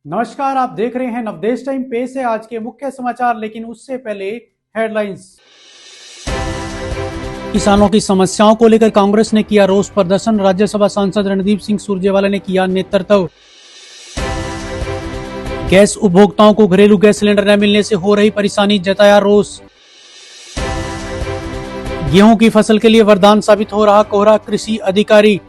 नमस्कार, आप देख रहे हैं नवदेश टाइम। पेश है आज के मुख्य समाचार, लेकिन उससे पहले हेडलाइंस। किसानों की समस्याओं को लेकर कांग्रेस ने किया रोष प्रदर्शन, राज्यसभा सांसद रणदीप सिंह सुरजेवाला ने किया नेतृत्व। गैस उपभोक्ताओं को घरेलू गैस सिलेंडर न मिलने से हो रही परेशानी, जताया रोष। गेहूं की फसल के लिए वरदान साबित हो रहा कोहरा, कृषि अधिकारी।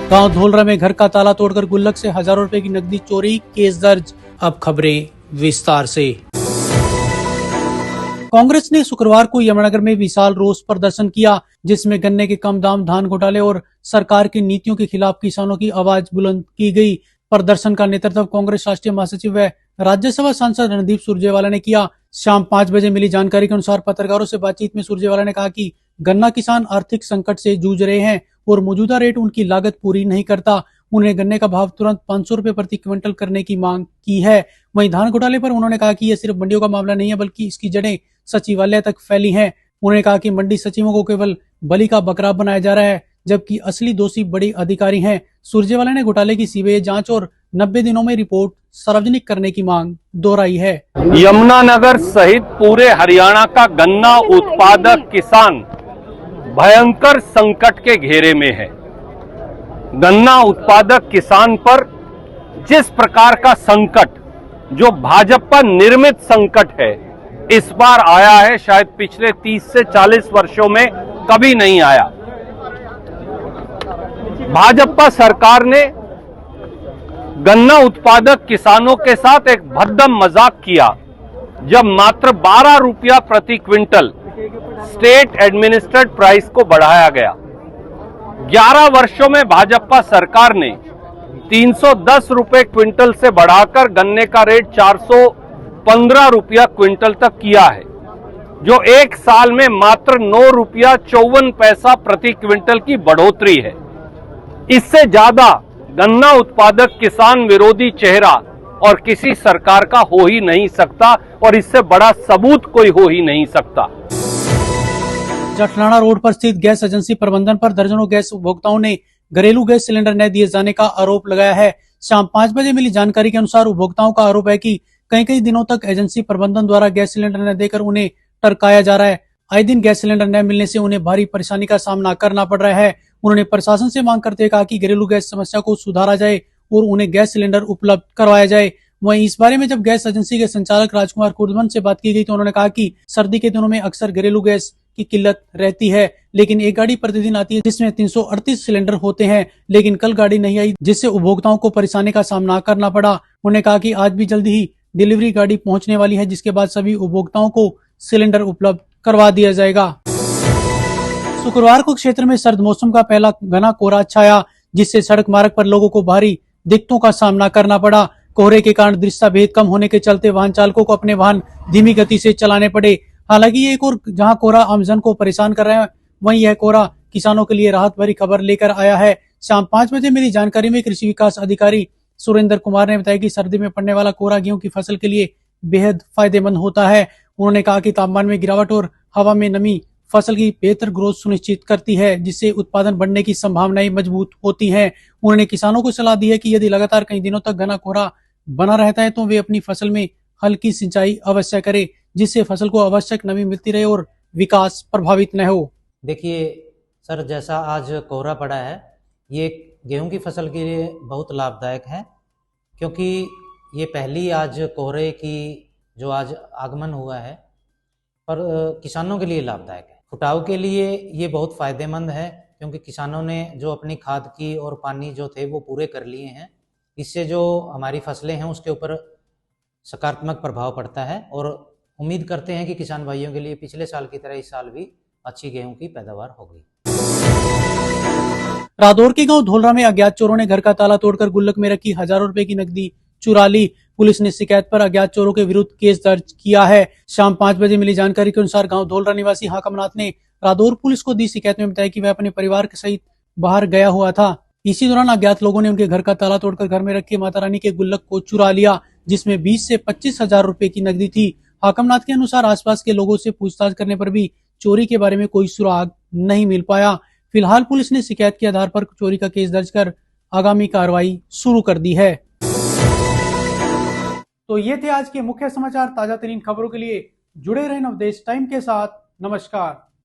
गांव धोलरा में घर का ताला तोड़कर गुल्लक से हजारों रुपए की नकदी चोरी, केस दर्ज। अब खबरें विस्तार से। कांग्रेस ने शुक्रवार को यमुनानगर में विशाल रोष प्रदर्शन किया, जिसमें गन्ने के कम दाम, धान घोटाले और सरकार की नीतियों के खिलाफ किसानों की आवाज बुलंद की गई। प्रदर्शन का नेतृत्व कांग्रेस राष्ट्रीय महासचिव व राज्यसभा सांसद रणदीप सुरजेवाला ने किया। शाम 5 बजे मिली जानकारी के अनुसार पत्रकारों से बातचीत में सुरजेवाला ने कहा कि गन्ना किसान आर्थिक संकट से जूझ रहे हैं और मौजूदा रेट उनकी लागत पूरी नहीं करता। उन्होंने गन्ने का भाव तुरंत 500 रुपए प्रति क्विंटल करने की मांग की है। वहीं धान घोटाले पर उन्होंने कहा कि यह सिर्फ मंडियों का मामला नहीं है, बल्कि इसकी जड़ें सचिवालय तक फैली हैं। उन्होंने कहा कि मंडी सचिवों को केवल बलि का बकरा बनाया जा रहा है, जबकि असली दोषी बड़े अधिकारी हैं। सुरजेवाला ने घोटाले की सीबीआई जांच और 90 दिनों में रिपोर्ट सार्वजनिक करने की मांग दोहराई है। यमुनानगर सहित पूरे हरियाणा का गन्ना उत्पादक किसान भयंकर संकट के घेरे में है। गन्ना उत्पादक किसान पर जिस प्रकार का संकट, जो भाजपा निर्मित संकट है, इस बार आया है, शायद पिछले 30 से 40 वर्षों में कभी नहीं आया। भाजपा सरकार ने गन्ना उत्पादक किसानों के साथ एक भद्दम मजाक किया, जब मात्र 12 रुपया प्रति क्विंटल स्टेट एडमिनिस्ट्रेड प्राइस को बढ़ाया गया। 11 वर्षों में भाजपा सरकार ने 310 रुपए क्विंटल से बढ़ाकर गन्ने का रेट 415 रुपया क्विंटल तक किया है, जो एक साल में मात्र 9 रुपया 54 पैसा प्रति क्विंटल की बढ़ोतरी है। इससे ज्यादा गन्ना उत्पादक किसान विरोधी चेहरा और किसी सरकार का हो ही नहीं सकता, और इससे बड़ा सबूत कोई हो ही नहीं सकता। जठलाना रोड पर स्थित गैस एजेंसी प्रबंधन पर दर्जनों गैस उपभोक्ताओं ने घरेलू गैस सिलेंडर न दिए जाने का आरोप लगाया है। शाम 5 बजे मिली जानकारी के अनुसार उपभोक्ताओं का आरोप है कि कई दिनों तक एजेंसी प्रबंधन द्वारा गैस सिलेंडर न देकर उन्हें टरकाया जा रहा है। आए दिन गैस सिलेंडर न मिलने से उन्हें भारी परेशानी का सामना करना पड़ रहा है। उन्होंने प्रशासन से मांग करते हुए कहा कि घरेलू गैस समस्या को सुधारा जाए और उन्हें गैस सिलेंडर उपलब्ध करवाया जाए। वहीं इस बारे में जब गैस एजेंसी के संचालक राजकुमार कुर्दमन से बात की गई तो उन्होंने कहा कि सर्दी के दिनों में अक्सर घरेलू गैस की किल्लत रहती है, लेकिन एक गाड़ी प्रतिदिन आती है जिसमें 338 सिलेंडर होते हैं, लेकिन कल गाड़ी नहीं आई, जिससे उपभोक्ताओं को परेशानी का सामना करना पड़ा। उन्होंने कहा कि आज भी जल्द ही डिलीवरी गाड़ी पहुंचने वाली है, जिसके बाद सभी उपभोक्ताओं को सिलेंडर उपलब्ध करवा दिया जाएगा। शुक्रवार को क्षेत्र में सर्द मौसम का पहला घना कोहरा छाया, जिससे सड़क मार्ग पर लोगों को भारी दिक्कतों का सामना करना पड़ा। कोहरे के कारण दृश्य भेद कम होने के चलते वाहन चालकों को अपने वाहन धीमी गति से चलाने पड़े। हालांकि ये एक और जहां कोहरा आमजन को परेशान कर रहा है, वहीं यह कोहरा किसानों के लिए राहत भरी खबर लेकर आया है। शाम 5 बजे मिली जानकारी में कृषि विकास अधिकारी सुरेंद्र कुमार ने बताया कि सर्दी में पड़ने वाला कोहरा गेहूं की फसल के लिए बेहद फायदेमंद होता है। उन्होंने कहा कि तापमान में गिरावट और हवा में नमी फसल की बेहतर ग्रोथ सुनिश्चित करती है, जिससे उत्पादन बढ़ने की संभावनाएं मजबूत होती हैं। उन्होंने किसानों को सलाह दी है कि यदि लगातार कई दिनों तक घना कोहरा बना रहता है तो वे अपनी फसल में हल्की सिंचाई अवश्य करें, जिससे फसल को आवश्यक नमी मिलती रहे और विकास प्रभावित न हो। देखिए सर, जैसा आज कोहरा पड़ा है, ये गेहूं की फसल के लिए बहुत लाभदायक है, क्योंकि ये पहली आज कोहरे की जो आज आगमन हुआ है, पर किसानों के लिए लाभदायक है। फुटाव के लिए ये बहुत फायदेमंद है, क्योंकि किसानों ने जो अपनी खाद की और पानी जो थे वो पूरे कर लिए हैं। इससे जो हमारी फसलें हैं उसके ऊपर सकारात्मक प्रभाव पड़ता है, और उम्मीद करते हैं कि किसान भाइयों के लिए पिछले साल की तरह इस साल भी अच्छी गेहूं की पैदावार होगी। रादौर के गांव धोलरा में अज्ञात चोरों ने घर का ताला तोड़कर गुल्लक में रखी हजारों रुपए की नकदी चुरा ली। पुलिस ने शिकायत पर अज्ञात चोरों के विरुद्ध केस दर्ज किया है। शाम 5 बजे मिली जानकारी के अनुसार गांव धोलरा निवासी हाकमनाथ ने रादौर पुलिस को दी शिकायत में बताया कि वह अपने परिवार के सहित बाहर गया हुआ था। इसी दौरान अज्ञात लोगों ने उनके घर का ताला तोड़कर घर में रखे माता रानी के गुल्लक को चुरा लिया, जिसमें 20 से 25 हजार रुपए की नकदी थी। हाकमनाथ के अनुसार आसपास के लोगों से पूछताछ करने पर भी चोरी के बारे में कोई सुराग नहीं मिल पाया। फिलहाल पुलिस ने शिकायत के आधार पर चोरी का केस दर्ज कर आगामी कार्रवाई शुरू कर दी है। तो ये थे आज के मुख्य समाचार। ताजा तरीन खबरों के लिए जुड़े रहें नवदेश टाइम के साथ। नमस्कार।